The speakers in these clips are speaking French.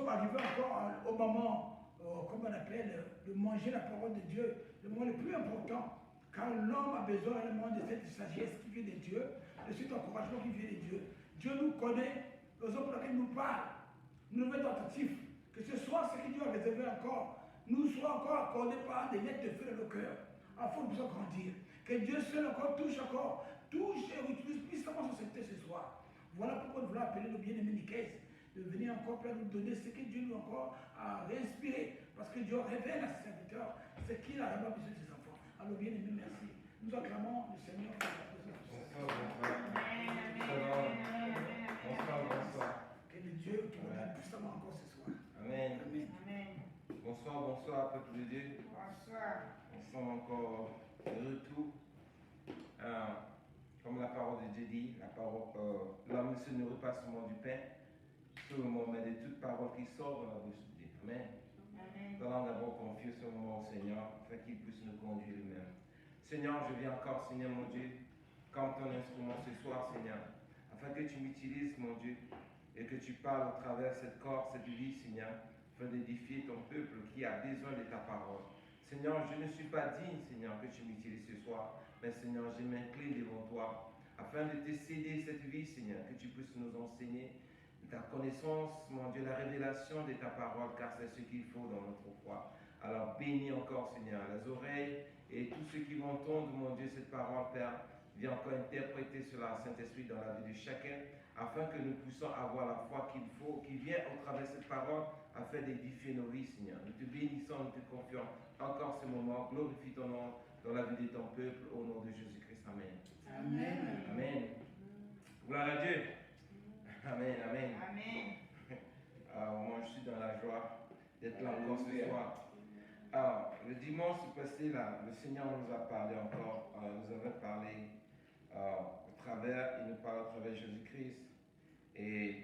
sommes arrivés encore au moment, comme on appelle, de manger la parole de Dieu, le moment le plus important. Car l'homme a besoin réellement de cette sagesse qui vient de Dieu, de cet encouragement qui vient de Dieu. Dieu nous connaît, les hommes pour lesquels il nous parle. Nous devons être attentifs. Que ce soit ce que Dieu a réservé encore, nous soit encore accordé par des lettres de feu dans nos cœurs, afin que nous puissions grandir. Que Dieu seul touche et utilise puissamment sur cette terre ce soir. Voilà pourquoi nous voulons appeler nos bien-aimés Nicaise de venir encore pour nous donner ce que Dieu nous encore a réinspiré. Parce que Dieu révèle à ses serviteurs ce qu'il a vraiment besoin de ses enfants. Alors bien-aimés, merci. Nous acclamons le Seigneur pour la présence. Bonsoir. Que le Dieu qui nous donne puissamment encore ce soir. Amen. Amen. Bonsoir, peuple de Dieu. Bonsoir. On sommes encore de retour. Comme la parole de Dieu dit, l'homme ne se nourrit pas seulement du pain, seulement, mais de toute parole qui sort de la bouche de Dieu. Amen. Nous allons d'abord confier ce moment au Seigneur, afin qu'il puisse nous conduire lui-même. Seigneur, je viens encore, Seigneur mon Dieu, comme ton instrument ce soir, Seigneur, afin que tu m'utilises, mon Dieu, et que tu parles au travers cette corps, cette vie, Seigneur, afin d'édifier ton peuple qui a besoin de ta parole. Seigneur, je ne suis pas digne, Seigneur, que tu m'utilises ce soir, mais Seigneur, je m'incline devant toi, afin de te céder cette vie, Seigneur, que tu puisses nous enseigner ta connaissance, mon Dieu, la révélation de ta parole, car c'est ce qu'il faut dans notre foi. Alors bénis encore, Seigneur, les oreilles et tous ceux qui vont entendre, mon Dieu, cette parole, Père. Viens encore interpréter cela, Saint-Esprit, dans la vie de chacun, afin que nous puissions avoir la foi qu'il faut, qui vient au travers de cette parole, afin d'édifier nos vies, Seigneur. Nous te bénissons, nous te confions encore ce moment. Glorifie ton nom dans la vie de ton peuple, au nom de Jésus-Christ. Amen. Amen. Amen. Gloire à Dieu. Amen, amen. Amen. Moi, je suis dans la joie d'être là encore ce soir. Le dimanche passé, là, le Seigneur nous a parlé encore, nous avait parlé il nous parle à travers Jésus-Christ. Et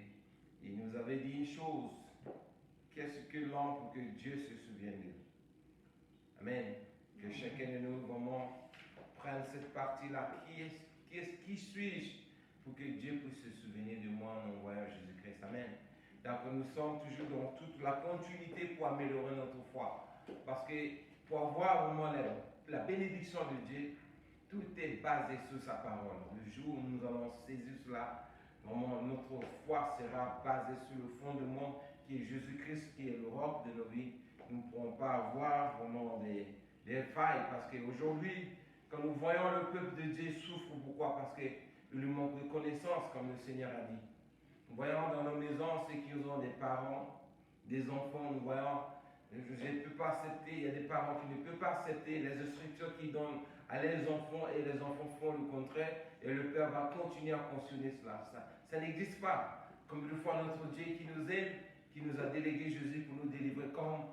il nous avait dit une chose. Qu'est-ce que l'homme pour que Dieu se souvienne de lui? Amen. Que chacun de nous, vraiment, prenne cette partie-là. Qui suis-je pour que Dieu puisse se souvenir de moi en envoyant Jésus-Christ? Amen. Donc nous sommes toujours dans toute la continuité pour améliorer notre foi. Parce que pour avoir vraiment la bénédiction de Dieu, tout est basé sur sa parole. Le jour où nous allons saisir cela, vraiment notre foi sera basée sur le fondement qui est Jésus-Christ, qui est le roc de nos vies. Nous ne pourrons pas avoir vraiment des failles. Parce qu'aujourd'hui, quand nous voyons le peuple de Dieu souffre, pourquoi? Parce qu'il lui manque de connaissance, comme le Seigneur a dit. Nous voyons dans nos maisons ceux qui ont des parents, des enfants, nous voyons, je ne peux pas accepter, il y a des parents qui ne peuvent pas accepter les instructions qu'ils donnent à leurs enfants et les enfants font le contraire et le Père va continuer à cautionner cela. Ça n'existe pas. Comme une fois notre Dieu qui nous aime, qui nous a délégué Jésus pour nous délivrer, comme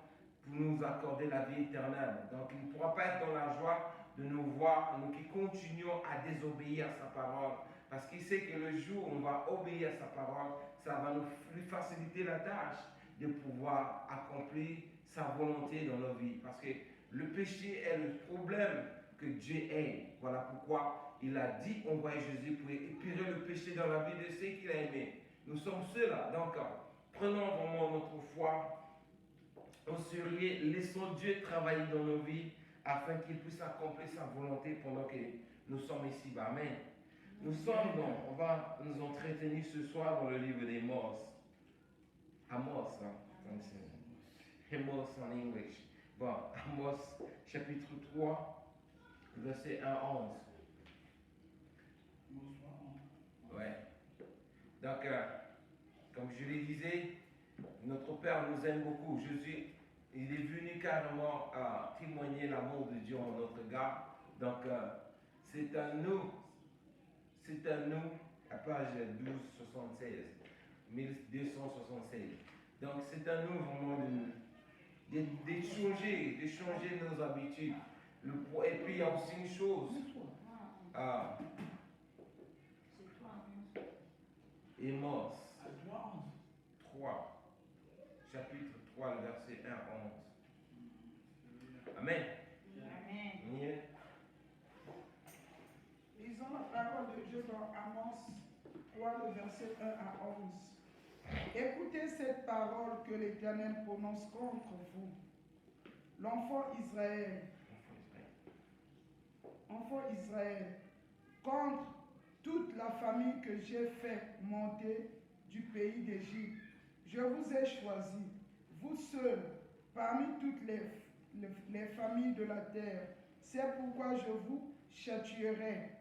pour nous accorder la vie éternelle. Donc il ne pourra pas être dans la joie de nous voir, nous qui continuons à désobéir à sa parole. Parce qu'il sait que le jour où on va obéir à sa parole, ça va nous faciliter la tâche de pouvoir accomplir sa volonté dans nos vies. Parce que le péché est le problème que Dieu aime. Voilà pourquoi il a dit envoyer Jésus pour épirer le péché dans la vie de ceux qu'il a aimés. Nous sommes ceux-là. Donc, prenons vraiment notre foi au sérieux, laissons Dieu travailler dans nos vies afin qu'il puisse accomplir sa volonté pendant que nous sommes ici-bas. Amen. On va nous entretenir ce soir dans le livre d'Amos. Amos, Amos en English. Bon, Amos, chapitre 3, verset 1 à 11. Ouais. Donc, comme je le disais, notre Père nous aime beaucoup. Jésus, il est venu carrément témoigner l'amour de Dieu en notre égard. Donc, c'est à nous, à page 1276, 1276. Donc, c'est à nous vraiment de changer nos habitudes. Et puis, il y a aussi une chose. Amos 3, chapitre 3, le verset 1 à 11. Amen. Amen. Lisons la parole de Dieu dans Amos 3, le verset 1 à 11. Écoutez cette parole que l'Éternel prononce contre vous. L'enfant Israël, contre toute la famille que j'ai fait monter du pays d'Égypte. Je vous ai choisi, vous seuls, parmi toutes les familles de la terre. C'est pourquoi je vous châtierai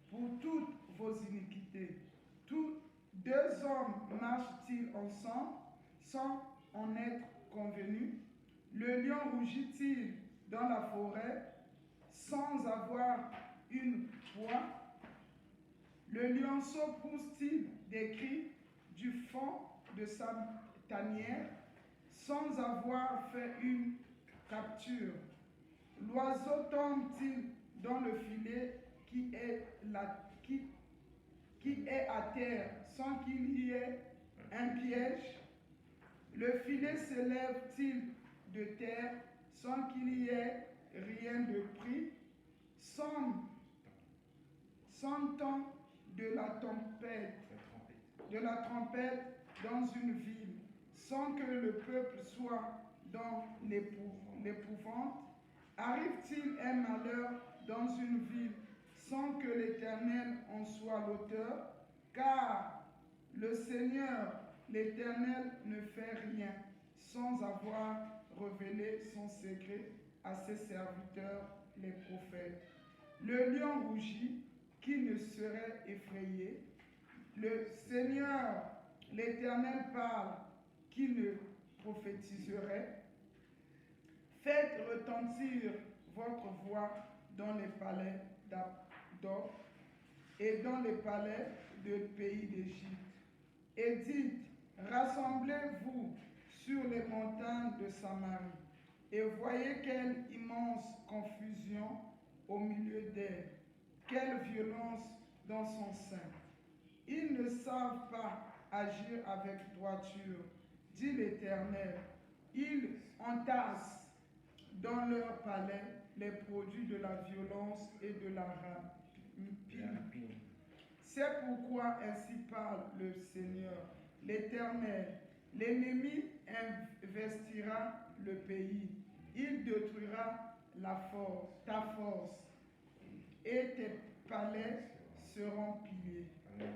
pour toutes vos iniquités. Tous deux hommes marchent-ils ensemble sans en être convenus? Le lion rougit-il dans la forêt sans avoir une proie? Le lionceau pousse-t-il des cris du fond de sa tanière sans avoir fait une capture? L'oiseau tombe-t-il dans le filet qui est à terre sans qu'il y ait un piège? Le filet s'élève-t-il de terre sans qu'il y ait rien de pris? S'entend de la trompette dans une ville, sans que le peuple soit dans l'épouvante? Arrive-t-il un malheur dans une ville sans que l'Éternel en soit l'auteur? Car le Seigneur, l'Éternel, ne fait rien sans avoir révélé son secret à ses serviteurs, les prophètes. Le lion rougit, qui ne serait effrayé? Le Seigneur, l'Éternel, parle, qui ne prophétiserait? Faites retentir votre voix dans les palais d'Or et dans les palais du pays d'Égypte. Et dites, rassemblez-vous sur les montagnes de Samarie, et voyez quelle immense confusion au milieu d'elle, quelle violence dans son sein. Ils ne savent pas agir avec droiture, dit l'Éternel. Ils entassent dans leur palais les produits de la violence et de la rapine. C'est pourquoi ainsi parle le Seigneur, l'Éternel. L'ennemi investira le pays. Il détruira ta force, et tes palais seront pillés.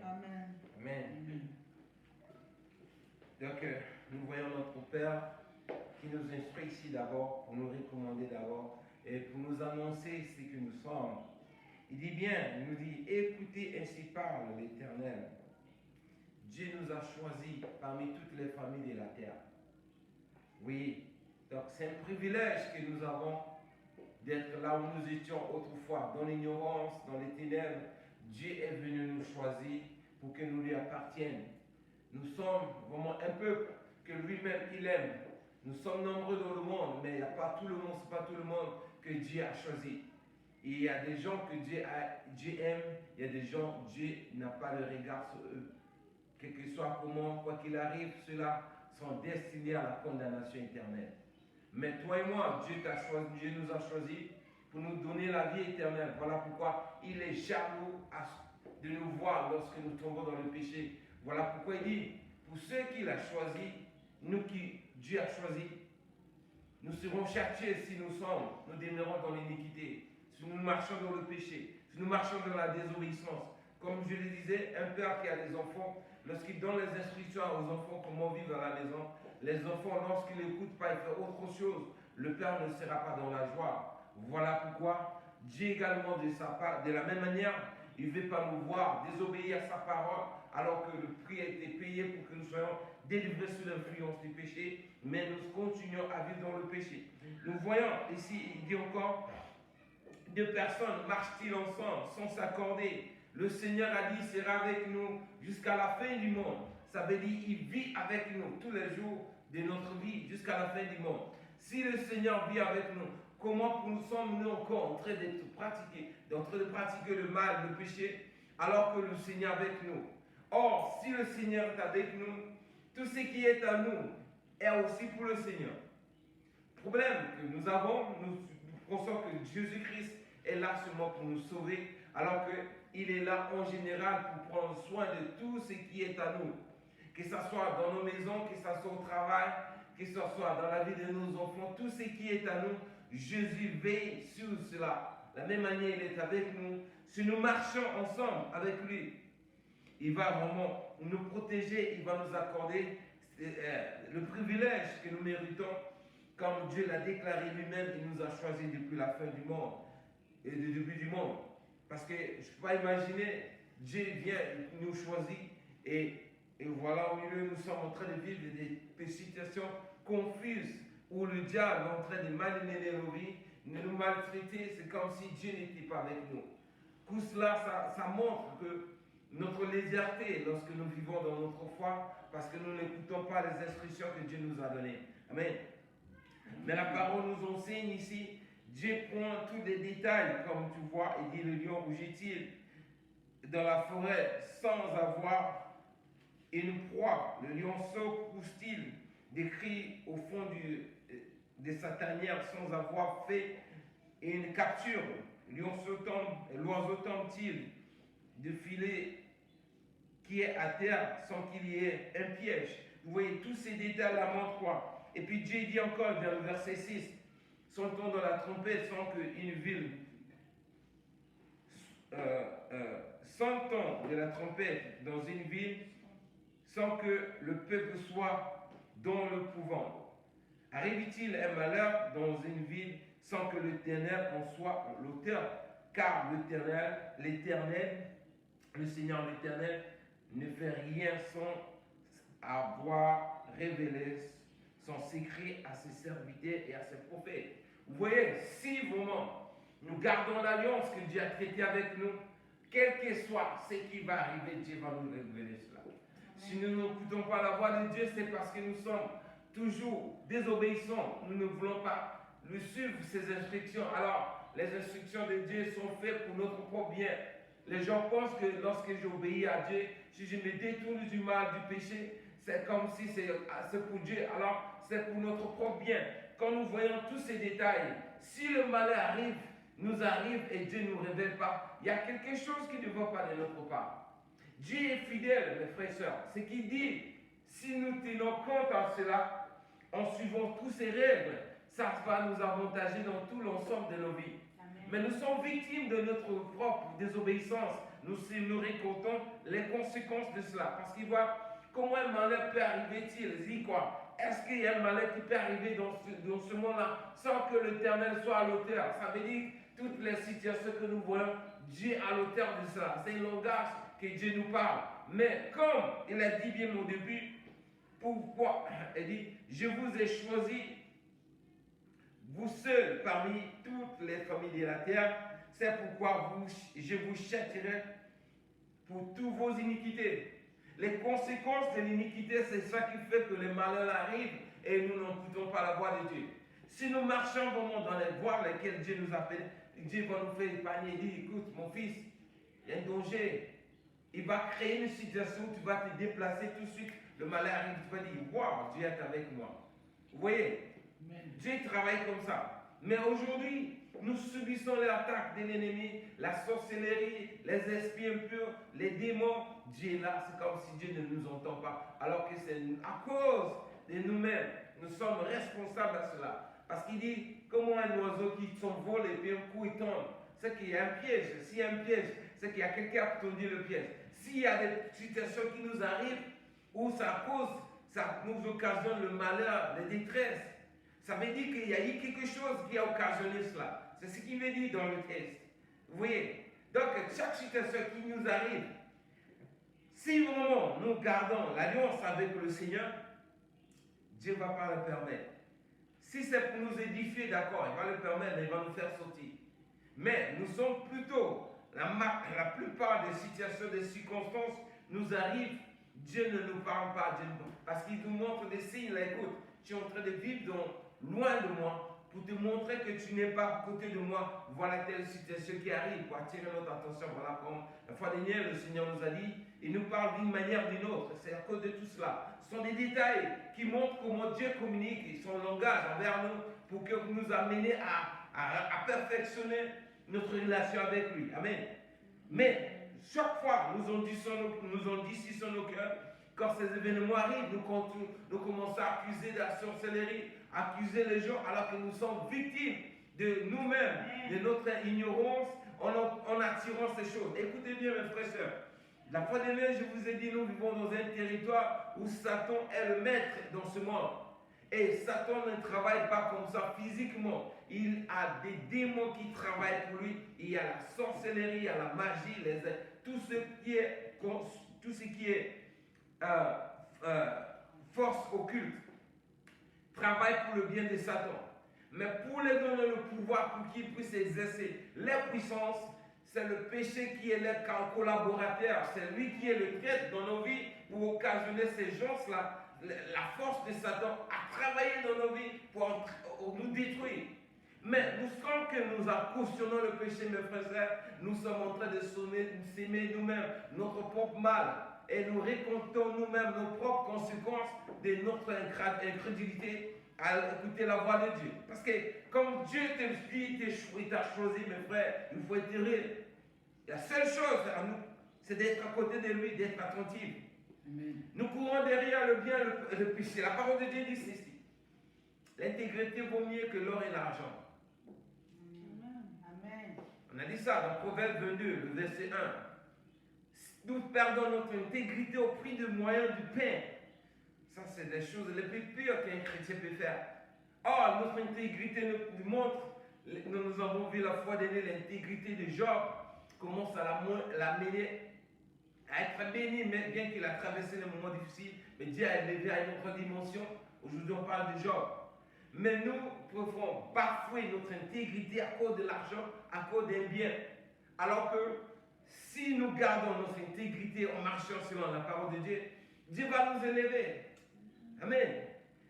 Amen. Amen. Donc, nous voyons notre Père qui nous instruit ici d'abord, pour nous recommander d'abord, et pour nous annoncer ce que nous sommes. Il dit bien, il nous dit, écoutez, ainsi parle l'Éternel. Dieu nous a choisis parmi toutes les familles de la terre. Oui, donc c'est un privilège que nous avons d'être là où nous étions autrefois, dans l'ignorance, dans les ténèbres. Dieu est venu nous choisir pour que nous lui appartiennes. Nous sommes vraiment un peuple que lui-même il aime. Nous sommes nombreux dans le monde, mais il n'y a pas tout le monde, c'est pas tout le monde que Dieu a choisi. Et il y a des gens que Dieu aime, il y a des gens, Dieu n'a pas le regard sur eux. Quel que soit comment, quoi qu'il arrive, ceux-là sont destinés à la condamnation éternelle. Mais toi et moi, Dieu nous a choisis pour nous donner la vie éternelle. Voilà pourquoi il est jaloux de nous voir lorsque nous tombons dans le péché. Voilà pourquoi il dit, pour ceux qu'il a choisis, nous qui Dieu a choisis, nous serons châtiés si nous demeurons dans l'iniquité, si nous marchons dans le péché, si nous marchons dans la désobéissance. Comme je le disais, un père qui a des enfants, lorsqu'il donne les instructions aux enfants comment vivre à la maison, les enfants, lorsqu'ils n'écoutent pas et font autre chose, le père ne sera pas dans la joie. Voilà pourquoi Dieu également de sa part, de la même manière, il ne veut pas nous voir désobéir à sa parole, alors que le prix a été payé pour que nous soyons délivrés sous l'influence du péché, mais nous continuons à vivre dans le péché. Nous voyons ici, il dit encore, deux personnes marchent-ils ensemble sans s'accorder? Le Seigneur a dit, il sera avec nous jusqu'à la fin du monde. Ça veut dire, il vit avec nous tous les jours de notre vie jusqu'à la fin du monde. Si le Seigneur vit avec nous, comment sommes-nous encore en train de pratiquer le mal, le péché, alors que le Seigneur est avec nous? Or, si le Seigneur est avec nous, tout ce qui est à nous est aussi pour le Seigneur. Le problème que nous avons, nous pensons que Jésus-Christ est là seulement pour nous sauver, alors qu'il est là en général pour prendre soin de tout ce qui est à nous. que ce soit dans nos maisons, que ce soit au travail, que ce soit dans la vie de nos enfants, tout ce qui est à nous, Jésus veille sur cela. De la même manière, il est avec nous. Si nous marchons ensemble avec lui, il va vraiment nous protéger, il va nous accorder le privilège que nous méritons, comme Dieu l'a déclaré lui-même, il nous a choisis depuis la fin du monde et du début du monde. Parce que je ne peux pas imaginer, Dieu vient, nous choisit et voilà, au milieu, nous sommes en train de vivre des situations confuses où le diable est en train de malmener nos vies, de nous maltraiter. C'est comme si Dieu n'était pas avec nous. Tout cela, ça montre que notre légèreté lorsque nous vivons dans notre foi, parce que nous n'écoutons pas les instructions que Dieu nous a données. Amen. Mais la parole nous enseigne ici, Dieu prend tous les détails, comme tu vois, et dit le lion rougit-il dans la forêt sans avoir une proie. Le lionceau pousse-t-il des cris au fond de sa tanière sans avoir fait une capture. L'oiseau tombe-t-il de filet qui est à terre sans qu'il y ait un piège. Vous voyez, tous ces détails-là montrent quoi? Et puis Dieu dit encore dans le verset 6, sonne-t-on dans la trompette sans qu'une ville, sonne-t-on de la trompette dans une ville sans que le peuple soit dans le couvent? Arrive-t-il un malheur dans une ville sans que l'Éternel en soit l'auteur? Car l'Éternel, le Seigneur l'Éternel, ne fait rien sans avoir révélé son secret à ses serviteurs et à ses prophètes. Vous voyez, si vraiment nous gardons l'alliance que Dieu a traitée avec nous, quel que soit ce qui va arriver, Dieu va nous révéler cela. Si nous n'écoutons pas la voix de Dieu, c'est parce que nous sommes toujours désobéissants. Nous ne voulons pas lui suivre ses instructions. Alors, les instructions de Dieu sont faites pour notre propre bien. Les gens pensent que lorsque j'obéis à Dieu, si je me détourne du mal, du péché, c'est comme si c'est pour Dieu. Alors, c'est pour notre propre bien. Quand nous voyons tous ces détails, si le malheur nous arrive et Dieu ne nous révèle pas, il y a quelque chose qui ne va pas de notre part. Dieu est fidèle, mes frères et sœurs. Ce qu'il dit, si nous tenons compte à cela, en suivant toutes ces règles, ça va nous avantager dans tout l'ensemble de nos vies. Mais nous sommes victimes de notre propre désobéissance. Nous récoltons les conséquences de cela. Parce qu'il voit comment un malheur peut arriver-il. Il dit quoi? Est-ce qu'il y a un malheur qui peut arriver dans ce monde-là sans que l'Éternel soit à l'auteur? Ça veut dire toutes les situations que nous voyons, Dieu est à l'auteur de cela. C'est un langage que Dieu nous parle. Mais comme il a dit bien au début, pourquoi? Il dit, je vous ai choisi, vous seuls parmi toutes les familles de la terre, c'est pourquoi je vous châtierai pour toutes vos iniquités. Les conséquences de l'iniquité, c'est ça qui fait que le malheur arrive et nous n'écoutons pas la voix de Dieu. Si nous marchons vraiment dans les voies lesquelles Dieu nous appelle, Dieu va nous faire épargner et dire, écoute mon fils, il y a un danger. Il va créer une situation où tu vas te déplacer tout de suite, le malheur arrive, tu vas dire, waouh, Dieu est avec moi. Vous voyez, Dieu travaille comme ça. Mais aujourd'hui, nous subissons l'attaque de l'ennemi, la sorcellerie, les esprits impurs, les démons. Dieu est là, c'est comme si Dieu ne nous entend pas. Alors que c'est à cause de nous-mêmes, nous sommes responsables à cela. Parce qu'il dit, comment un oiseau qui s'envole et puis un coup il tombe, c'est qu'il y a un piège. S'il y a un piège, c'est qu'il y a quelqu'un qui a tendu le piège. S'il y a des situations qui nous arrivent où ça nous occasionne le malheur, la détresse, ça veut dire qu'il y a eu quelque chose qui a occasionné cela. C'est ce qu'il veut dire dans le texte. Vous voyez? Donc, chaque situation qui nous arrive, si vraiment nous gardons l'alliance avec le Seigneur, Dieu ne va pas le permettre. Si c'est pour nous édifier, d'accord, il va le permettre, mais il va nous faire sortir. Mais nous sommes plutôt, la plupart des situations, des circonstances nous arrivent, Dieu ne nous parle pas, parce qu'il nous montre des signes, là, écoute, tu es en train de vivre loin de moi, pour te montrer que tu n'es pas à côté de moi. Voilà telle situation qui arrive, pour attirer notre attention. Voilà comme la fois dernière, le Seigneur nous a dit, il nous parle d'une manière ou d'une autre. C'est à cause de tout cela. Ce sont des détails qui montrent comment Dieu communique et son langage envers nous pour que nous amène à perfectionner notre relation avec lui. Amen. Mais chaque fois, nous en disons sur nos cœurs quand ces événements arrivent, nous commençons à accuser de la sorcellerie, accuser les gens alors que nous sommes victimes de nous-mêmes, de notre ignorance en attirant ces choses. Écoutez bien mes frères et sœurs. La fois dernière, je vous ai dit, nous vivons dans un territoire où Satan est le maître dans ce monde. Et Satan ne travaille pas comme ça physiquement. Il a des démons qui travaillent pour lui. Il y a la sorcellerie, il y a la magie, tout ce qui est force occulte travaille pour le bien de Satan. Mais pour lui donner le pouvoir pour qu'il puisse exercer les puissances, c'est le péché qui est leur collaborateur. C'est lui qui est le traître dans nos vies pour occasionner ces gens-là, la force de Satan à travailler dans nos vies pour nous détruire. Mais nous sommes que nous cautionnons le péché, mes frères et sœurs, nous sommes en train de s'aimer nous-mêmes, notre propre mal, et nous récoltons nous-mêmes nos propres conséquences de notre incrédulité à écouter la voix de Dieu. Parce que comme Dieu t'a choisi, mes frères, il faut être heureux. La seule chose à nous, c'est d'être à côté de lui, d'être attentif. Amen. Nous courons derrière le bien et le péché. La parole de Dieu dit ceci. L'intégrité vaut mieux que l'or et l'argent. Amen. On a dit ça dans Proverbe 22, le verset 1. Nous perdons notre intégrité au prix de moyens du pain. Ça, c'est des choses les plus pures qu'un chrétien peut faire. Or, notre intégrité nous montre, nous avons vu la fois dernière l'intégrité de Job, commence à l'amener à être béni, mais bien qu'il a traversé des moments difficiles, mais Dieu a élevé à une autre dimension. Aujourd'hui, on parle de Job. Mais nous pouvons bafouer notre intégrité à cause de l'argent, à cause d'un bien. Alors que si nous gardons notre intégrité en marchant selon la parole de Dieu, Dieu va nous élever. Amen.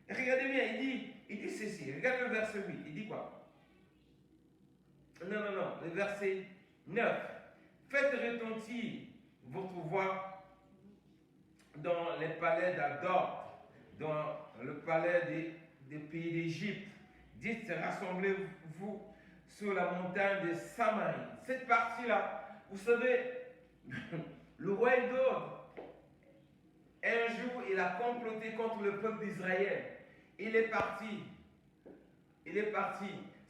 Et regardez bien, il dit ceci. Regardez le verset 8. Il dit quoi? Non. Le verset 9. Faites retentir votre voix dans les palais d'Ador, dans le palais des pays d'Égypte. Dites, rassemblez-vous sur la montagne de Samarie. Cette partie-là, vous savez, le roi Hédod, un jour, il a comploté contre le peuple d'Israël. Il est parti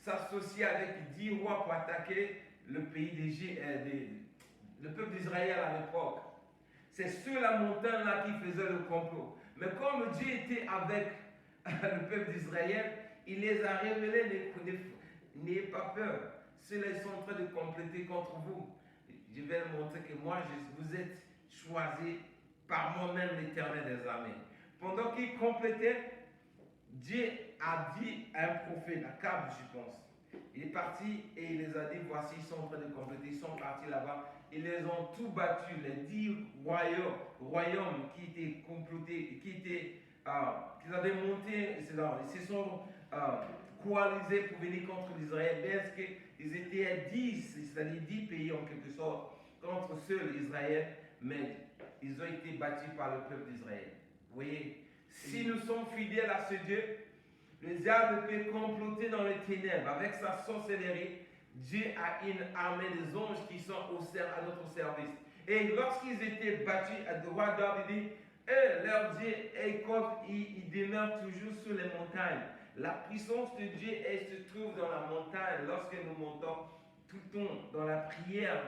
s'associer avec 10 rois pour attaquer le pays d'Égypte, le peuple d'Israël à l'époque. C'est sur la montagne-là qu'il faisait le complot. Mais comme Dieu était avec le peuple d'Israël, il les a révélés, n'ayez pas peur. Ceux-là sont en train de compléter contre vous. Je vais montrer que moi, vous êtes choisis par moi-même, l'Éternel des armées. Pendant qu'il complétait, Dieu a dit à un prophète, Akab, je pense. Il est parti et il les a dit, voici, ils sont en train de compléter. Ils sont partis là-bas. Ils les ont tout battus. Les 10 royaumes qui étaient complotés, qu'ils avaient monté, ils se sont coalisés pour venir contre l'Israël. Est-ce qu'ils étaient à 10, c'est-à-dire 10 pays en quelque sorte, contre seul Israël, mais ils ont été battus par le peuple d'Israël. Vous voyez, si nous sommes fidèles à ce Dieu, le diable peut comploter dans les ténèbres avec sa sorcellerie. Dieu a une armée des anges qui sont à notre service. Et lorsqu'ils étaient battus, le roi David dit, leur Dieu, il demeure toujours sur les montagnes. La puissance de Dieu, elle se trouve dans la montagne. Lorsque nous montons tout le temps dans la prière,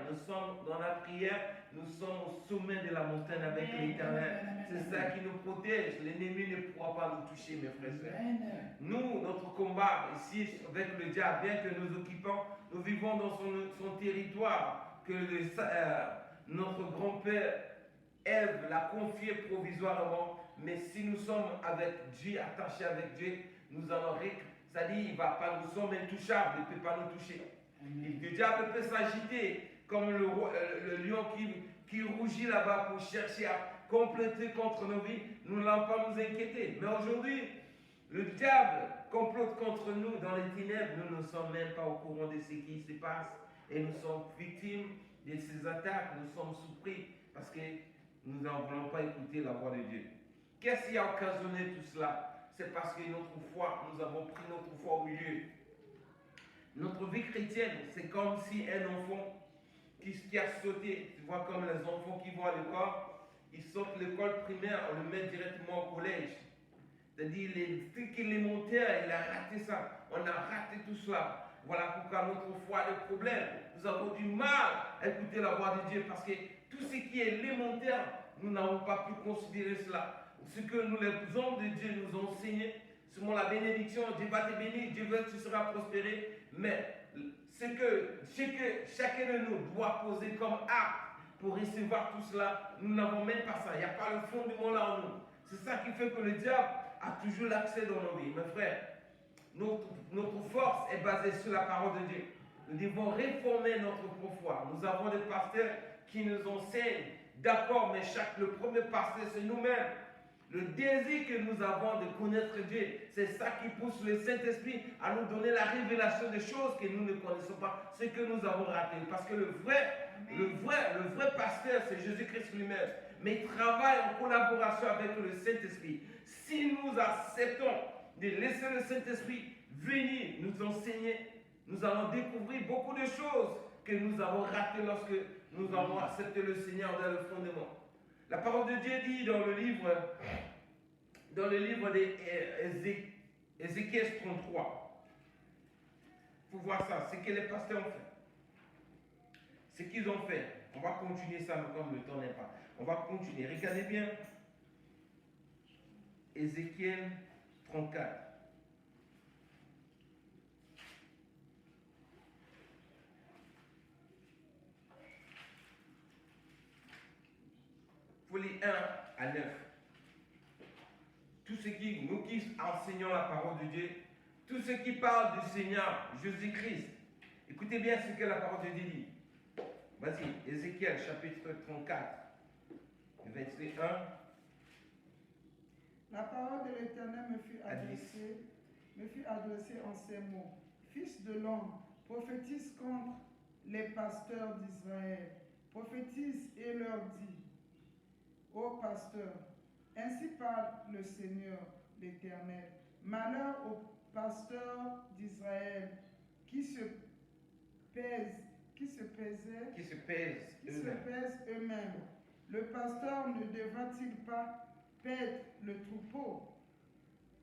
nous sommes au sommet de la montagne avec l'Éternel. C'est ça qui nous protège. L'ennemi ne pourra pas nous toucher, mes frères et sœurs. Nous, notre combat ici avec le diable, bien que nous occupons, nous vivons dans son territoire que notre grand-père Ève l'a confié provisoirement. Mais si nous sommes avec Dieu, attachés avec Dieu, nous allons, c'est-à-dire nous sommes intouchables, il ne peut pas nous toucher. Le diable peut s'agiter comme le lion qui rougit là-bas pour chercher à compléter contre nos vies. Nous n'allons pas nous inquiéter. Mais aujourd'hui, le diable complote contre nous dans les ténèbres. Nous ne sommes même pas au courant de ce qui se passe. Et nous sommes victimes de ces attaques. Nous sommes surpris parce que nous n'en voulons pas écouter la voix de Dieu. Qu'est-ce qui a occasionné tout cela? C'est parce que notre foi, nous avons pris notre foi au milieu. Notre vie chrétienne, c'est comme si un enfant qui a sauté, tu vois comme les enfants qui vont à l'école, il sort de l'école primaire, on le met directement au collège. C'est-à-dire, les trucs élémentaires, il a raté ça. On a raté tout cela. Voilà pourquoi notre foi a des problèmes. Nous avons du mal à écouter la voix de Dieu parce que tout ce qui est élémentaire, nous n'avons pas pu considérer cela. Ce que nous, les hommes de Dieu, nous ont enseigné, c'est la bénédiction, Dieu va te bénir, Dieu veut que tu seras prospéré. Mais ce que chacun de nous doit poser comme acte pour recevoir tout cela, nous n'avons même pas ça. Il n'y a pas le fondement là en nous. C'est ça qui fait que le diable a toujours l'accès dans nos vies. Mes frères, notre force est basée sur la parole de Dieu. Nous devons réformer notre propre foi. Nous avons des pasteurs qui nous enseignent. D'accord, mais le premier pasteur, c'est nous-mêmes. Le désir que nous avons de connaître Dieu, c'est ça qui pousse le Saint-Esprit à nous donner la révélation des choses que nous ne connaissons pas, ce que nous avons raté. Parce que le vrai pasteur, c'est Jésus-Christ lui-même. Mais il travaille en collaboration avec le Saint-Esprit. Si nous acceptons de laisser le Saint-Esprit venir nous enseigner, nous allons découvrir beaucoup de choses que nous avons ratées lorsque nous avons accepté le Seigneur dans le fondement. La parole de Dieu dit dans le livre d'Ézéchiel 33. Il faut voir ça, ce que les pasteurs ont fait. Ce qu'ils ont fait. On va continuer ça, mais comme le temps n'est pas. On va continuer. Regardez bien. Ézéchiel 34. Faut les 1 à 9. Tout ce qui, nous qui enseignons la parole de Dieu, tout ce qui parle du Seigneur Jésus-Christ, écoutez bien ce que la parole de Dieu dit. Vas-y, Ézéchiel chapitre 34, verset 1. La parole de l'Éternel me fut adressée en ces mots. Fils de l'homme, prophétise contre les pasteurs d'Israël. Prophétise et leur dis, ô pasteurs, ainsi parle le Seigneur, l'Éternel. Malheur aux pasteurs d'Israël qui se pèsent eux-mêmes. Le pasteur ne devra-t-il pas paître le troupeau?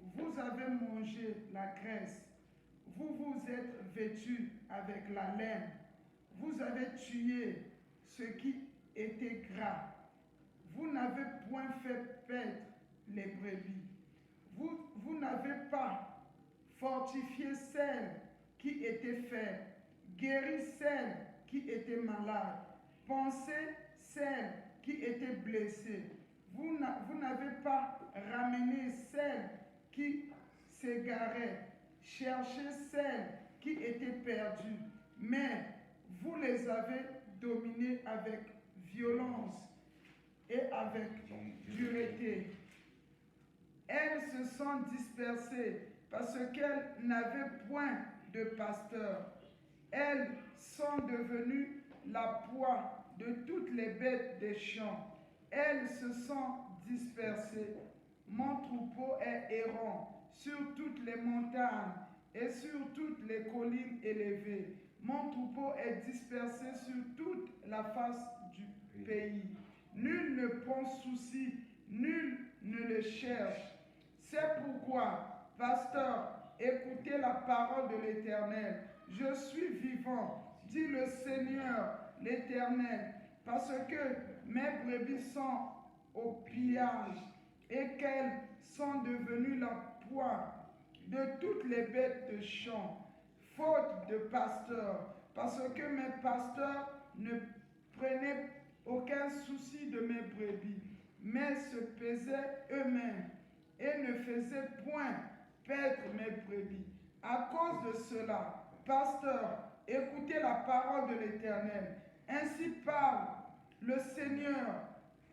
Vous avez mangé la graisse, vous vous êtes vêtus avec la laine, vous avez tué ce qui était gras. Vous n'avez point fait paître les brebis. Vous n'avez pas fortifié celles qui étaient faibles, guéri celles qui étaient malades, pensé celles qui étaient blessées. Vous n'avez pas ramené celles qui s'égaraient, cherché celles qui étaient perdues, mais vous les avez dominées avec violence et avec dureté. Elles se sont dispersées parce qu'elles n'avaient point de pasteur. Elles sont devenues la proie de toutes les bêtes des champs. Elles se sont dispersées. Mon troupeau est errant sur toutes les montagnes et sur toutes les collines élevées. Mon troupeau est dispersé sur toute la face du pays. Nul ne prend souci, nul ne le cherche. C'est pourquoi, pasteur, écoutez la parole de l'Éternel. Je suis vivant, dit le Seigneur, l'Éternel, parce que mes brebis sont au pillage et qu'elles sont devenues la proie de toutes les bêtes de champ, faute de pasteurs, parce que mes pasteurs ne prenaient aucun souci de mes brebis, mais se pesaient eux-mêmes et ne faisaient point paître mes brebis. À cause de cela, pasteur, écoutez la parole de l'Éternel. Ainsi parle le Seigneur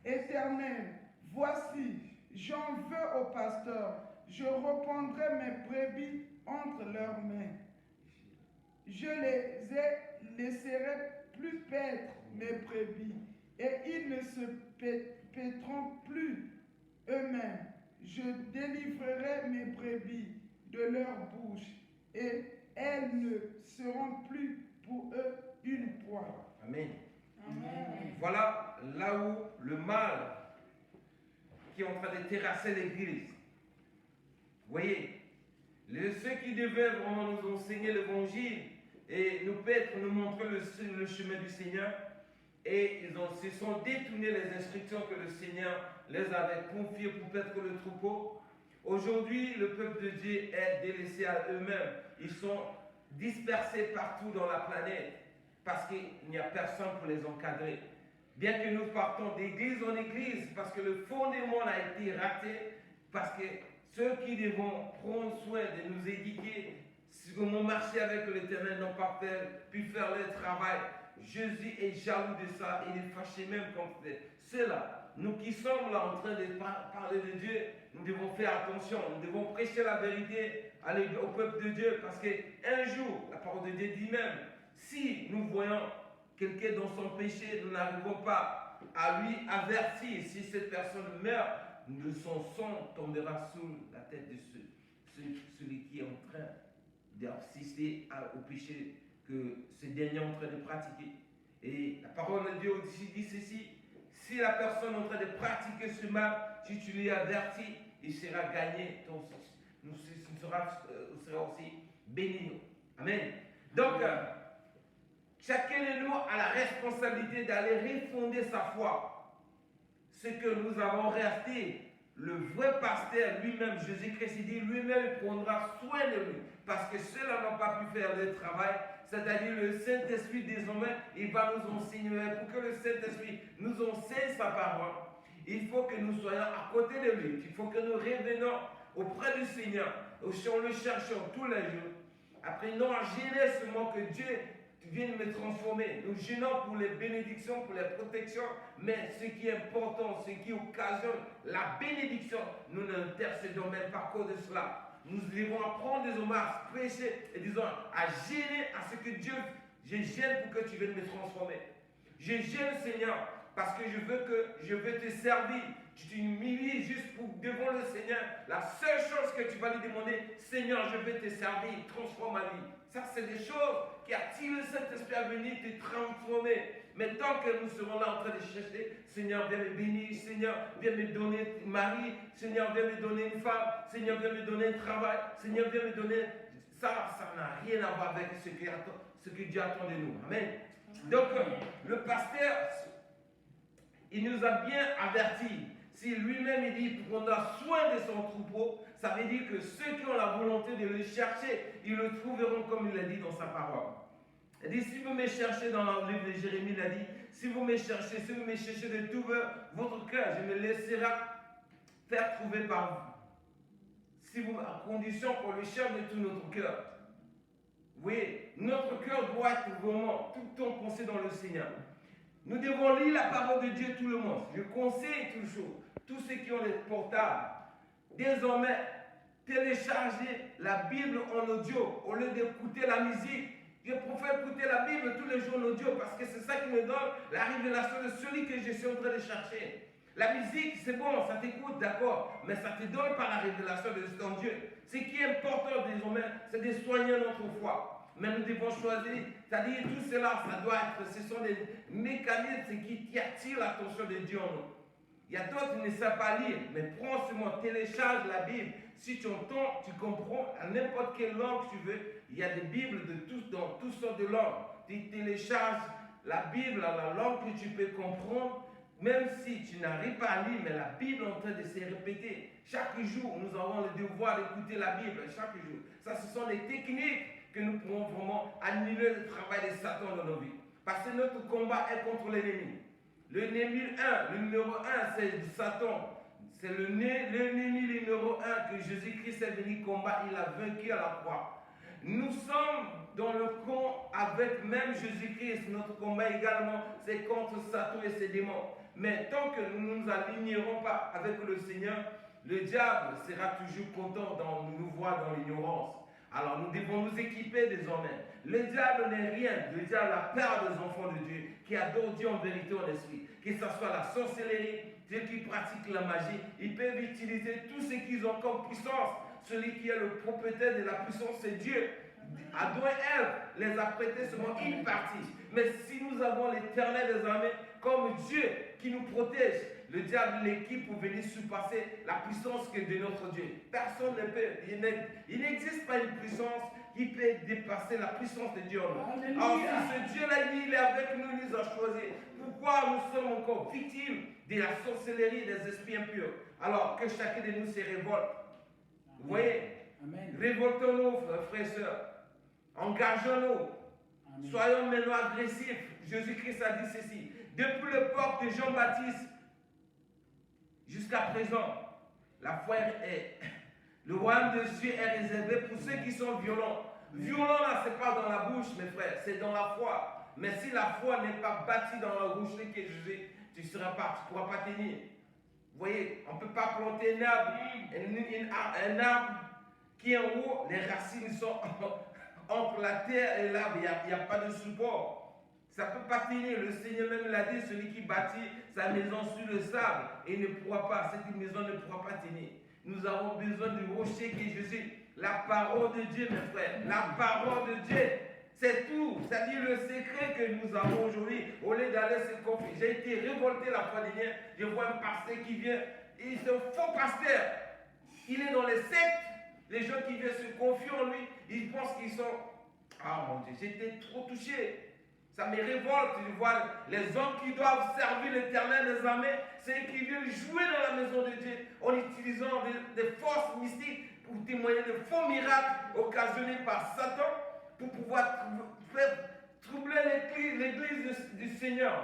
éternel. Voici, j'en veux au pasteur. Je reprendrai mes brebis entre leurs mains. Je les laisserai plus paître mes brebis, et ils ne se paîtront plus eux-mêmes. Je délivrerai mes brebis de leur bouche, et elles ne seront plus pour eux une proie. Amen. Amen. Voilà là où le mal qui est en train de terrasser l'église. Vous voyez, ceux qui devaient vraiment nous enseigner l'évangile et nous paître, nous montrer le chemin du Seigneur, et ils se sont détournés les instructions que le Seigneur les avait confiées pour paître le troupeau. Aujourd'hui, le peuple de Dieu est délaissé à eux-mêmes. Ils sont dispersés partout dans la planète parce qu'il n'y a personne pour les encadrer. Bien que nous partons d'église en église, parce que le fondement a été raté, parce que ceux qui devront prendre soin de nous éduquer, comment marcher avec l'Éternel, n'ont pas pu faire le travail. Jésus est jaloux de ça, il est fâché même contre ceux-là. Nous qui sommes là en train de parler de Dieu, nous devons faire attention, nous devons prêcher la vérité au peuple de Dieu, parce qu'un jour, la parole de Dieu dit même, si nous voyons quelqu'un dans son péché, nous n'arrivons pas à lui avertir. Si cette personne meurt, son sang tombera sous la tête de celui qui est en train d'assister au péché que ce dernier est en train de pratiquer. Et la parole de Dieu aussi dit ceci: si la personne est en train de pratiquer ce mal, si tu lui avertis, il sera gagné, il sera aussi béni. Amen. Donc, chacun de nous a la responsabilité d'aller refonder sa foi. Ce que nous avons resté, le vrai pasteur lui-même, Jésus-Christ, dit lui-même prendra soin de lui. Parce que ceux-là n'ont pas pu faire le travail. C'est-à-dire le Saint-Esprit désormais, il va nous enseigner. Pour que le Saint-Esprit nous enseigne sa parole, il faut que nous soyons à côté de lui. Il faut que nous revenons auprès du Seigneur. En le cherchant tous les jours. Apprenons à gêner seulement que Dieu vienne me transformer. Nous gênons pour les bénédictions, pour les protections, mais ce qui est important, ce qui occasionne la bénédiction, nous n'intercédons même pas à cause de cela. Nous devons apprendre désormais à prêcher et disons à gêner à ce que Dieu, je gêne pour que tu viennes me transformer. Je gêne, Seigneur, parce que je veux te servir. Tu t'humilies juste devant le Seigneur. La seule chose que tu vas lui demander, Seigneur, je veux te servir, transforme ma vie. Ça, c'est des choses qui attirent le Saint-Esprit à venir te transformer. Mais tant que nous serons là en train de chercher, Seigneur, viens me bénir, Seigneur, viens me donner un mari, Seigneur, viens me donner une femme, Seigneur, viens me donner un travail, Seigneur, viens me donner... Ça n'a rien à voir avec ce que Dieu attend de nous. Amen. Donc, le pasteur, il nous a bien avertis. Si lui-même il dit qu'il prendra soin de son troupeau, ça veut dire que ceux qui ont la volonté de le chercher, ils le trouveront comme il l'a dit dans sa parole. Il dit, si vous me cherchez dans le livre de Jérémie, il a dit, si vous me cherchez de tout votre cœur, je me laisserai faire trouver par vous. À condition qu'on le cherche de tout notre cœur. Vous voyez, notre cœur doit être vraiment tout le temps pensé dans le Seigneur. Nous devons lire la parole de Dieu tout le monde. Je conseille toujours, tous ceux qui ont les portables, désormais, télécharger la Bible en audio au lieu d'écouter la musique. Je préfère écouter la Bible tous les jours en audio parce que c'est ça qui me donne la révélation de celui que je suis en train de chercher. La musique, c'est bon, ça t'écoute, d'accord, mais ça ne te donne pas la révélation de ton Dieu. Ce qui est important désormais, c'est de soigner notre foi. Mais nous devons choisir, c'est-à-dire tout cela, ça doit être, ce sont des mécanismes qui attirent l'attention de Dieu en nous. Il y a d'autres qui ne savent pas lire, mais prends seulement, télécharge la Bible. Si tu entends, tu comprends, à n'importe quelle langue tu veux, il y a des Bibles dans toutes sortes de langues. Tu télécharges la Bible à la langue que tu peux comprendre, même si tu n'arrives pas à lire, mais la Bible est en train de se répéter. Chaque jour, nous avons le devoir d'écouter la Bible, chaque jour. Ça, ce sont des techniques que nous pouvons vraiment annuler le travail de Satan dans nos vies. Parce que notre combat est contre l'ennemi. L'ennemi 1, le numéro 1, c'est Satan. C'est l'ennemi numéro 1 que Jésus-Christ est venu combattre. Il a vaincu à la croix. Nous sommes dans le camp avec même Jésus-Christ. Notre combat également, c'est contre Satan et ses démons. Mais tant que nous ne nous alignerons pas avec le Seigneur, le diable sera toujours content de nous voir dans l'ignorance. Alors nous devons nous équiper désormais. Le diable n'est rien. Le diable a peur des enfants de Dieu qui adorent Dieu en vérité en esprit. Que ce soit la sorcellerie, ceux qui pratiquent la magie, ils peuvent utiliser tout ce qu'ils ont comme puissance. Celui qui est le propriétaire de la puissance, c'est Dieu. Adam et Ève les a prêtés seulement une partie. Mais si nous avons l'Éternel des armées comme Dieu qui nous protège, le diable, l'équipe pour venir surpasser la puissance que de notre Dieu. Personne ne peut. Il n'existe pas une puissance qui peut dépasser la puissance de Dieu. Alors si ce Dieu-là, il est avec nous, il nous a choisis. Pourquoi nous sommes encore victimes de la sorcellerie des esprits impurs? Alors que chacun de nous se révolte. Vous voyez? Révoltons-nous, frères et sœurs. Engageons-nous. Soyons maintenant agressifs. Jésus-Christ a dit ceci. Depuis l'époque de Jean-Baptiste jusqu'à présent, la foi est. Le royaume de Dieu est réservé pour ceux qui sont violents. Violent là, ce n'est pas dans la bouche, mes frères, c'est dans la foi. Mais si la foi n'est pas bâtie dans la bouche que Jésus, tu ne pourras pas tenir. Vous voyez, on ne peut pas planter un arbre qui est en haut, les racines sont entre la terre et l'arbre, il n'y a pas de support. Ça ne peut pas tenir. Le Seigneur même l'a dit, celui qui bâtit sa maison sur le sable, et ne pourra pas, cette maison ne pourra pas tenir. Nous avons besoin du rocher qui est Jésus. La parole de Dieu, mes frères. La parole de Dieu. C'est tout. C'est-à-dire le secret que nous avons aujourd'hui. Au lieu d'aller se confier. J'ai été révolté la fois dernière. Je vois un pasteur qui vient. Il est un faux pasteur. Il est dans les sectes. Les gens qui viennent se confier en lui, ils pensent qu'ils sont... Ah mon Dieu, j'étais trop touché. Ça me révolte. Je vois les hommes qui doivent servir l'Éternel des armées, c'est eux qui viennent jouer dans la maison de Dieu en utilisant des forces mystiques pour témoigner de faux miracles occasionnés par Satan pour pouvoir faire troubler l'église du Seigneur.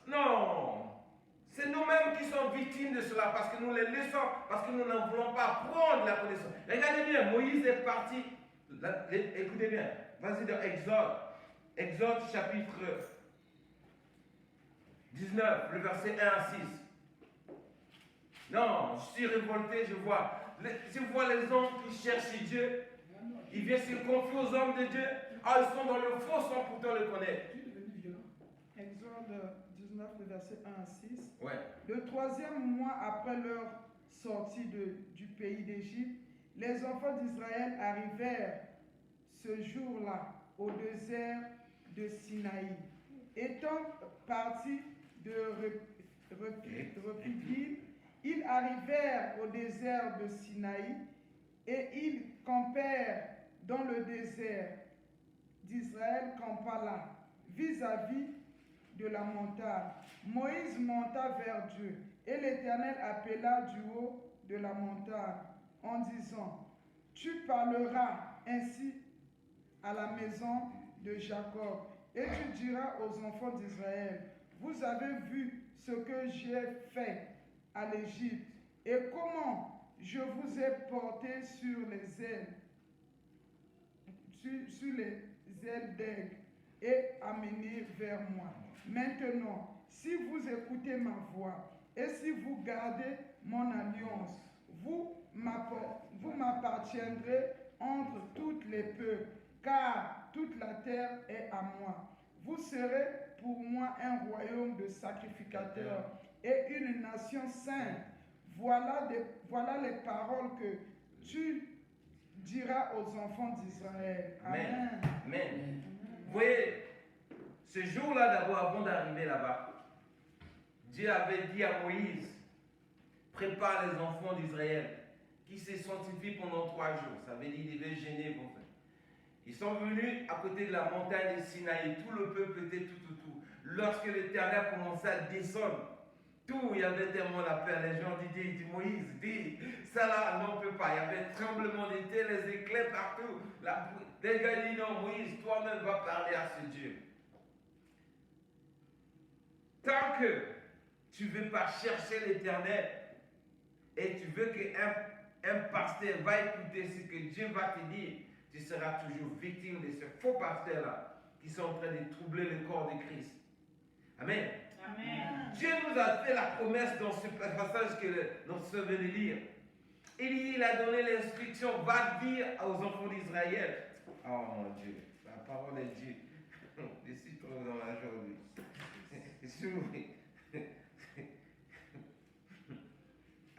Non, c'est nous-mêmes qui sommes victimes de cela parce que nous les laissons, parce que nous ne voulons pas prendre la connaissance. Regardez bien, Moïse est parti. Écoutez bien, vas-y dans Exode. Exode chapitre 19, le verset 1 à 6. Non, je suis révolté, je vois les hommes qui cherchent Dieu. Ils viennent se confier aux hommes de Dieu. Ah, ils sont dans le faux sans pourtant le connaître. Exode 19, le verset 1 à 6. Ouais. Le troisième mois après leur sortie du pays d'Égypte, les enfants d'Israël arrivèrent ce jour-là au désert de Sinaï. Étant partis de Rephidim, ils arrivèrent au désert de Sinaï et ils campèrent dans le désert d'Israël, campa là, vis-à-vis de la montagne. Moïse monta vers Dieu et l'Éternel appela du haut de la montagne en disant: Tu parleras ainsi à la maison de Jacob et tu diras aux enfants d'Israël: Vous avez vu ce que j'ai fait à l'Égypte et comment je vous ai porté sur les ailes d'aigle et amené vers moi. Maintenant, si vous écoutez ma voix et si vous gardez mon alliance, vous m'appartiendrez entre toutes les peuples, car toute la terre est à moi. Vous serez pour moi un royaume de sacrificateurs et une nation sainte. Voilà les paroles que tu diras aux enfants d'Israël. Amen. Amen. Vous voyez, ce jour-là d'abord, avant d'arriver là-bas, Dieu avait dit à Moïse: prépare les enfants d'Israël qui se sanctifient pendant 3 jours. Ça veut dire qu'ils devaient gêner pour faire. Ils sont venus à côté de la montagne de Sinaï. Tout le peuple était tout. Lorsque l'Éternel commençait à descendre, il y avait tellement la peur. Les gens disaient: Moïse, dis, ça là, non, on ne peut pas. Il y avait tremblement de terre, les éclairs partout. Les gars disent: non, Moïse, toi-même va parler à ce Dieu. Tant que tu ne veux pas chercher l'Éternel et tu veux qu'un pasteur va écouter ce que Dieu va te dire, tu seras toujours victime de ce faux pasteur-là qui sont en train de troubler le corps de Christ. Amen. Amen. Dieu nous a fait la promesse dans ce passage que nous sommes venus de lire. Il a donné l'instruction: va dire aux enfants d'Israël. Oh mon Dieu, la parole de Dieu. Je suis trop dans la journée.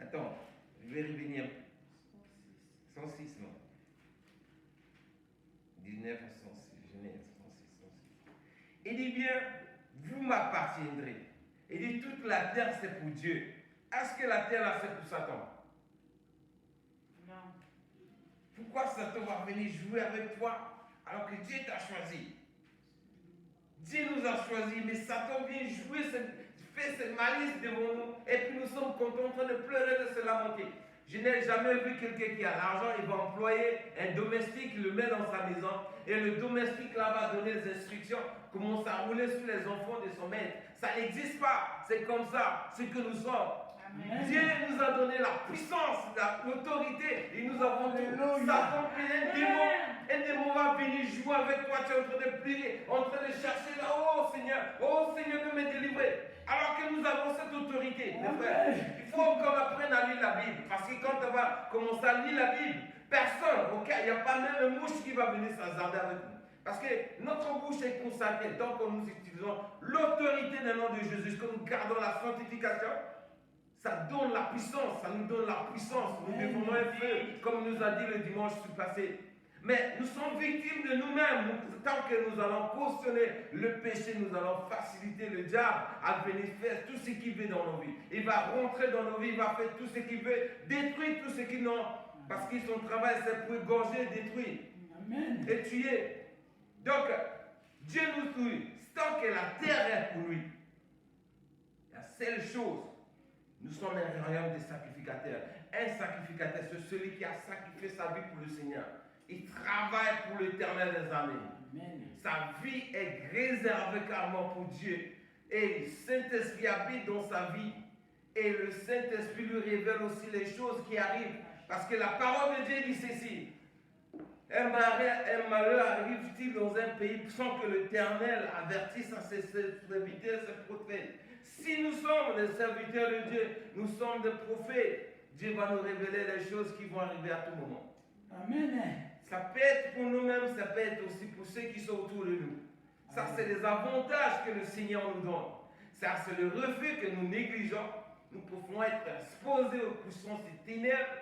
Attends, je vais revenir. 106, non. 19 à 106, Genèse 106, 106. Il dit bien: vous m'appartiendrez. Il dit: toute la terre c'est pour Dieu. Est-ce que la terre là c'est pour Satan? Non. Pourquoi Satan va venir jouer avec toi alors que Dieu t'a choisi? Dieu nous a choisis, mais Satan vient jouer, fait ses malices devant nous, et puis nous sommes contents en train de pleurer, de se lamenter. Je n'ai jamais vu quelqu'un qui a l'argent, il va employer un domestique, il le met dans sa maison, et le domestique là va donner les instructions, commence à rouler sur les enfants de son maître. Ça n'existe pas, c'est comme ça, ce que nous sommes. Amen. Dieu nous a donné la puissance, l'autorité, et nous avons tout. Alléluia. Satan, un démon va venir jouer avec toi, tu es en train de prier, en train de chercher là, oh Seigneur, de me délivrer. Alors que nous avons cette autorité, mes frères. Il faut qu'on apprenne à lire la Bible, parce que quand on va commencer à lire la Bible, personne, ok, il n'y a pas même une mouche qui va venir s'hasarder avec nous. Parce que notre bouche est consacrée, tant que nous utilisons l'autorité du nom de Jésus, que nous gardons la sanctification, ça donne la puissance, ça nous donne la puissance. Nous devons un feu, comme nous a dit le dimanche passé. Mais nous sommes victimes de nous-mêmes. Tant que nous allons cautionner le péché, nous allons faciliter le diable à venir faire tout ce qu'il veut dans nos vies. Il va rentrer dans nos vies, il va faire tout ce qu'il veut, détruire tout ce qu'il n'a. Parce que son travail, c'est pour égorger, détruire Amen. et tuer. Donc, Dieu nous suit. Tant que la terre est pour lui, la seule chose, nous sommes un royaume de sacrificateurs. Un sacrificateur, c'est celui qui a sacrifié sa vie pour le Seigneur. Il travaille pour l'Éternel des armées. Amen. Sa vie est réservée carrément pour Dieu. Et le Saint-Esprit habite dans sa vie. Et le Saint-Esprit lui révèle aussi les choses qui arrivent. Parce que la parole de Dieu dit ceci. Un malheur arrive-t-il dans un pays sans que l'Éternel avertisse à ses serviteurs, ses prophètes? Si nous sommes des serviteurs de Dieu, nous sommes des prophètes, Dieu va nous révéler les choses qui vont arriver à tout moment. Amen. Ça peut être pour nous-mêmes, ça peut être aussi pour ceux qui sont autour de nous. Ça, c'est des avantages que le Seigneur nous donne. Ça, c'est le refus que nous négligeons. Nous pouvons être exposés aux puissances des ténèbres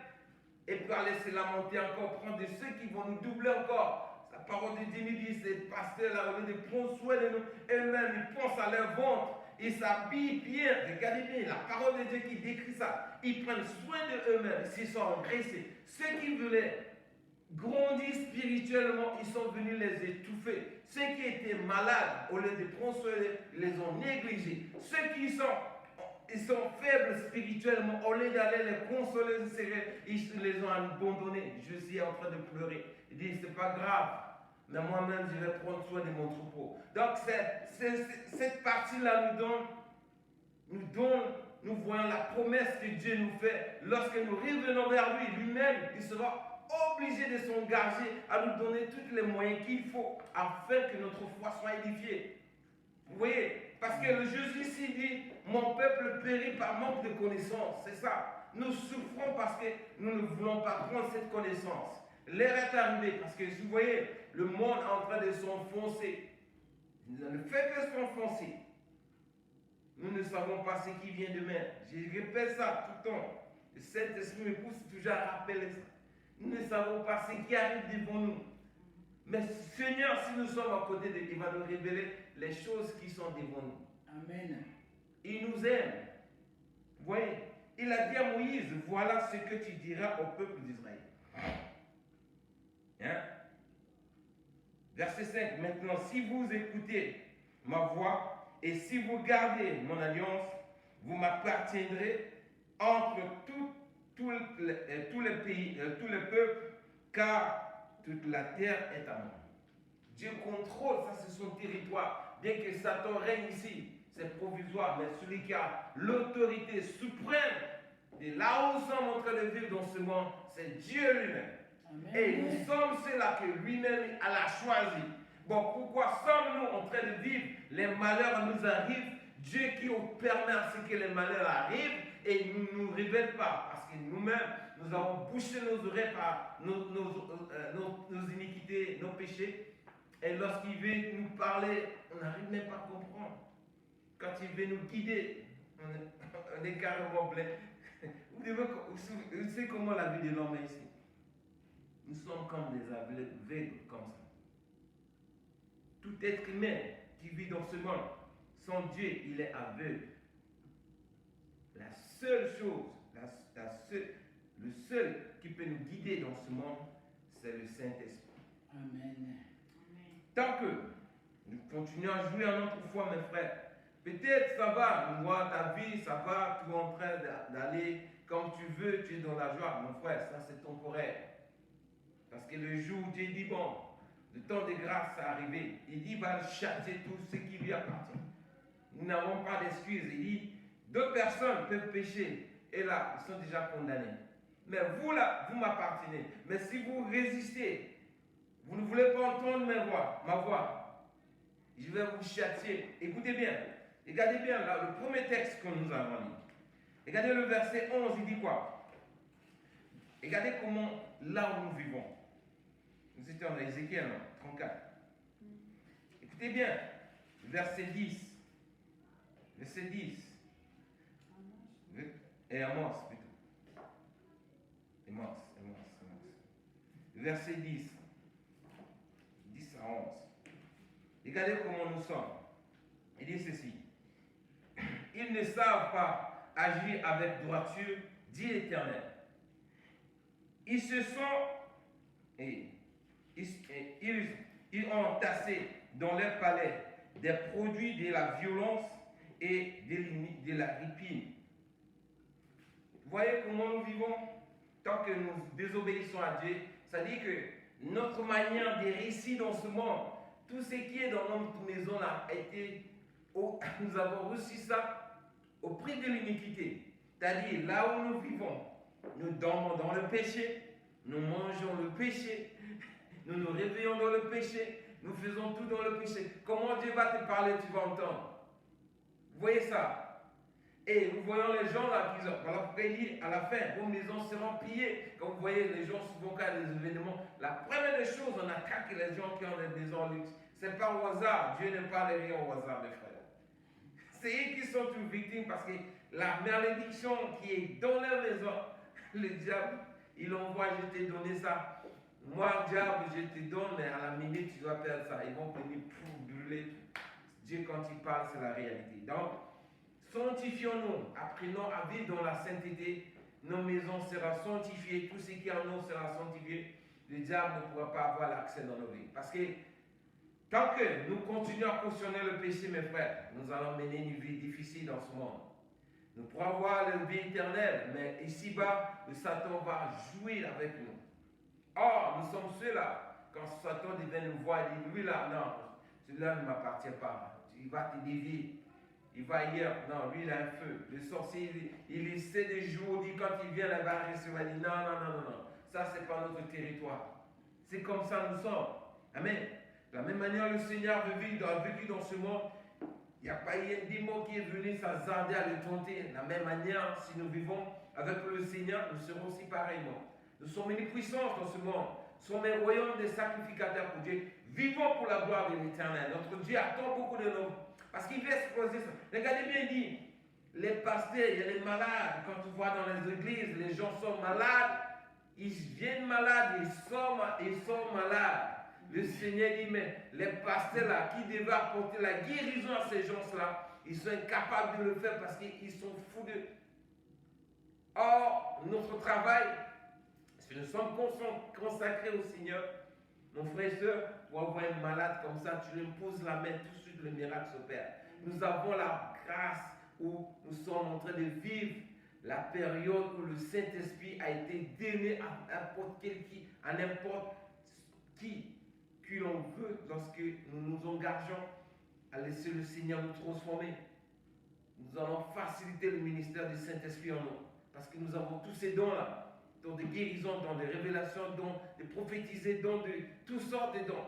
et puis aller se lamenter encore, prendre de ceux qui vont nous doubler encore. La parole de Dieu nous dit, ces pasteurs-là, au lieu de prendre soin de nous, eux-mêmes, ils pensent à leur ventre. Ils s'habillent bien. Regardez bien, la parole de Dieu qui décrit ça. Ils prennent soin de eux-mêmes. S'ils sont engraissés. Ceux qui voulaient grandir spirituellement, ils sont venus les étouffer. Ceux qui étaient malades, au lieu de prendre soin d'eux, les ont négligés. Ceux qui sont faibles spirituellement, au lieu d'aller les consoler, ils les ont abandonnés. Je suis en train de pleurer. Il dit, c'est pas grave, mais moi-même, je vais prendre soin de mon troupeau. Donc, cette partie-là nous voyons la promesse que Dieu nous fait. Lorsque nous revenons vers lui, lui-même, il sera obligé de s'engager à nous donner tous les moyens qu'il faut afin que notre foi soit édifiée. Vous voyez? Parce que le Jésus ici dit, mon peuple périt par manque de connaissance. C'est ça. Nous souffrons parce que nous ne voulons pas prendre cette connaissance. L'heure est arrivée parce que vous voyez, le monde est en train de s'enfoncer. Il ne fait que s'enfoncer. Nous ne savons pas ce qui vient demain. Je répète ça tout le temps. Le Saint-Esprit me pousse toujours à rappeler ça. Nous ne savons pas ce qui arrive devant nous. Mais Seigneur, si nous sommes à côté de lui, il va nous révéler les choses qui sont devant nous. Amen. Il nous aime. Vous voyez, il a dit à Moïse, voilà ce que tu diras au peuple d'Israël. Hein? Verset 5. Maintenant, si vous écoutez ma voix et si vous gardez mon alliance, vous m'appartiendrez entre tous les pays, tous les peuples, car toute la terre est à moi. Dieu contrôle, ça c'est son territoire. Bien que Satan règne ici, c'est provisoire, mais celui qui a l'autorité suprême, et là où nous sommes en train de vivre dans ce monde, c'est Dieu lui-même. Amen. Et nous sommes ceux-là que lui-même a choisi. Bon, pourquoi sommes-nous en train de vivre? Les malheurs nous arrivent. Dieu qui permet à ce que les malheurs arrivent et il ne nous révèle pas. Parce que nous-mêmes, nous avons bouché nos oreilles par nos iniquités, nos péchés. Et lorsqu'il veut nous parler, on n'arrive même pas à comprendre. Quand il veut nous guider, on est carrément blanc. Vous savez comment la vie de l'homme est ici? Nous sommes comme des aveugles comme ça. Tout être humain qui vit dans ce monde, sans Dieu, il est aveugle. La seule chose, le seul qui peut nous guider dans ce monde, c'est le Saint-Esprit. Amen. Tant que nous continuons à jouer à notre foi, mes frères, peut-être ça va, nous voir ta vie, ça va, tu es en train d'aller comme tu veux, tu es dans la joie. Mon frère, ça c'est temporaire. Parce que le jour où Dieu dit, bon, le temps de grâce est arrivé, il dit, va chasser tout ce qui lui appartient. Nous n'avons pas d'excuses. Il dit, deux personnes peuvent pécher, et là, ils sont déjà condamnés. Mais vous là, vous m'appartenez. Mais si vous résistez, vous ne voulez pas entendre ma voix, je vais vous châtier. Écoutez bien, regardez bien là, le premier texte que nous avons lu. Regardez le verset 11, il dit quoi? Regardez comment, là où nous vivons. Nous étions dans Ézéchiel 34. Écoutez bien, verset 10. Verset 10. Et Amos plutôt. Amos. Verset 10. 10 à 11. Regardez comment nous sommes. Il dit ceci. Ils ne savent pas agir avec droiture, dit l'Éternel. Ils se sont ils ont tassé dans leur palais des produits de la violence et de la rapine. Vous voyez comment nous vivons? Tant que nous désobéissons à Dieu, ça dit que notre manière de réussir dans ce monde, tout ce qui est dans notre maison là, nous avons reçu ça au prix de l'iniquité. C'est-à-dire, là où nous vivons, nous dormons dans le péché, nous mangeons le péché, nous nous réveillons dans le péché, nous faisons tout dans le péché. Comment Dieu va te parler, tu vas entendre? Vous voyez ça? Et nous voyons les gens là qui ont, voilà pourquoi il dit à la fin, vos maisons seront pillées. Quand vous voyez les gens souvent quand il y a des événements, la première des choses, on attaque les gens qui ont des maisons en luxe. Ce n'est pas au hasard. Dieu ne parle rien au hasard, mes frères. C'est eux qui sont une victime parce que la malédiction qui est dans leur maison, le diable, il envoie, je t'ai donné ça. Moi, diable, je te donne, mais à la minute, tu dois perdre ça. Ils vont venir pour brûler tout. Dieu, quand il parle, c'est la réalité. Donc, sanctifions-nous, apprenons à vivre dans la sainteté. Nos maisons seront sanctifiées, tout ce qui est en nous sera sanctifié. Le diable ne pourra pas avoir l'accès dans nos vies. Parce que tant que nous continuons à cautionner le péché, mes frères, nous allons mener une vie difficile dans ce monde. Nous pourrons avoir la vie éternelle, mais ici-bas, le Satan va jouer avec nous. Or, nous sommes ceux-là, quand Satan devient nous voir, il dit, lui là, non, celui-là ne m'appartient pas. Il va te dévier. Il va ailleurs. Non, lui, il a un feu. Le sorcier, il essaie des jours, il dit, quand il vient, il va recevoir. Il dit, non. Ça, c'est pas notre territoire. C'est comme ça nous sommes. Amen. De la même manière, le Seigneur a vécu dans ce monde. Il n'y a pas eu un démon qui est venu s'hasarder à le tenter. De la même manière, si nous vivons avec le Seigneur, nous serons aussi pareillement. Nous sommes une puissance dans ce monde. Nous sommes un royaume des sacrificateurs pour Dieu. Vivons pour la gloire de l'Éternel. Notre Dieu attend beaucoup de nous. Parce qu'il veut exploser ça. Regardez bien, il dit, les pasteurs, il y a les malades. Quand tu vois dans les églises, les gens sont malades. Ils viennent malades, ils sont malades. Le Seigneur dit, mais les pasteurs là, qui devaient apporter la guérison à ces gens-là, ils sont incapables de le faire parce qu'ils sont fous de... Or, notre travail, si nous sommes consacrés au Seigneur, mon frère et soeur, pour avoir un malade comme ça, tu lui poses la main, tout de suite le miracle s'opère. Nous avons la grâce où nous sommes en train de vivre la période où le Saint-Esprit a été donné à n'importe qui l'on veut lorsque nous nous engageons à laisser le Seigneur nous transformer. Nous allons faciliter le ministère du Saint-Esprit en nous. Parce que nous avons tous ces dons-là, dons de guérison, dons de révélation, dons de prophétiser, dons de toutes sortes de dons.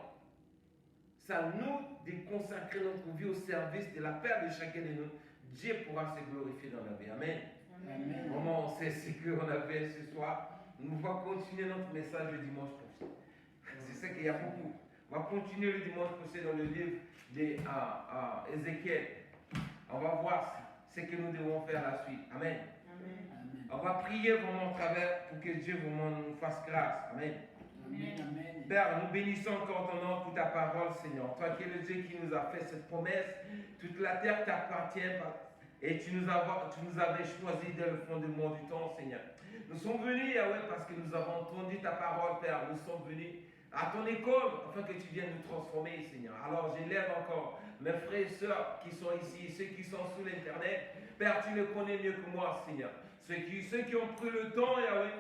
C'est à nous de consacrer notre vie au service de la paix de chacun de nous. Dieu pourra se glorifier dans la vie. Amen. Amen. Comment on sait ce qu'on a fait ce soir? Nous allons continuer notre message le dimanche prochain. C'est ça qu'il y a beaucoup. On va continuer le dimanche prochain dans le livre d'Ézéchiel. On va voir ce que nous devons faire la suite. Amen. Amen. On va prier vraiment au travers pour que Dieu vraiment nous fasse grâce. Amen. Amen. Père, nous bénissons encore ton nom pour ta parole, Seigneur. Toi qui es le Dieu qui nous a fait cette promesse, toute la terre t'appartient. Et tu nous avais choisis dès le fondement du temps, Seigneur. Nous sommes venus, Yahweh, parce que nous avons entendu ta parole, Père. Nous sommes venus à ton école afin que tu viennes nous transformer, Seigneur. Alors j'élève encore mes frères et sœurs qui sont ici, ceux qui sont sur l'Internet. Père, tu les connais mieux que moi, Seigneur. Ceux qui ont pris le temps, Yahweh,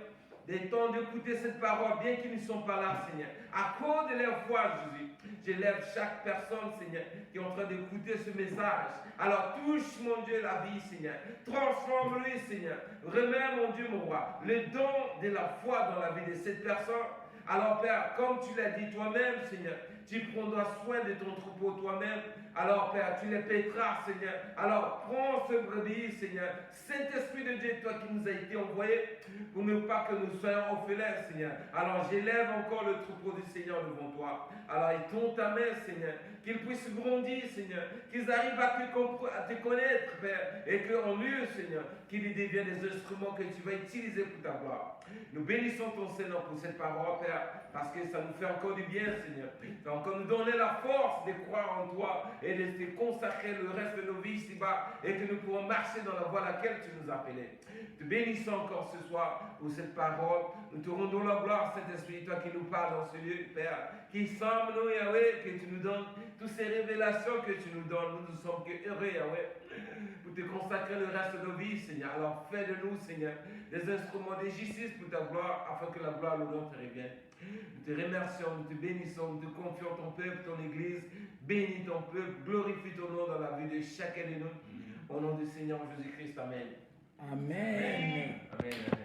des temps d'écouter cette parole, bien qu'ils ne sont pas là, Seigneur. À cause de leur foi, Jésus, j'élève chaque personne, Seigneur, qui est en train d'écouter ce message. Alors touche, mon Dieu, la vie, Seigneur. Transforme-lui, Seigneur. Remets, mon Dieu, mon roi, le don de la foi dans la vie de cette personne. Alors, Père, comme tu l'as dit toi-même, Seigneur, tu prendras soin de ton troupeau toi-même. Alors, Père, tu les paîtras, Seigneur. Alors, prends ce brebis, Seigneur. Saint-Esprit de Dieu, toi qui nous as été envoyé, pour ne pas que nous soyons orphelins, Seigneur. Alors, j'élève encore le troupeau du Seigneur devant toi. Alors, étends ta main, Seigneur, qu'ils puissent grandir, Seigneur, qu'ils arrivent à te connaître, Père, et qu'en eux, Seigneur, qu'ils deviennent des instruments que tu vas utiliser pour ta gloire. Nous bénissons ton Seigneur pour cette parole, Père, parce que ça nous fait encore du bien, Seigneur. Ça va encore nous donner la force de croire en toi et de te consacrer le reste de nos vies ici-bas et que nous pourrons marcher dans la voie à laquelle tu nous as appelés. Te bénissons encore ce soir pour cette parole. Nous te rendons la gloire, Saint-Esprit, toi qui nous parles dans ce lieu, Père, qui semble, nous, Yahweh, que tu nous donnes toutes ces révélations que tu nous donnes. Nous ne sommes que heureux, Yahweh, pour te consacrer le reste de nos vies, Seigneur. Alors fais de nous, Seigneur, des instruments de justice pour ta gloire, afin que la gloire, l'honneur te revienne. Nous te remercions, nous te bénissons, nous te confions ton peuple, ton église. Bénis ton peuple, glorifie ton nom dans la vie de chacun de nous. Au nom du Seigneur Jésus-Christ, Amen. Amen. Amen. Amen.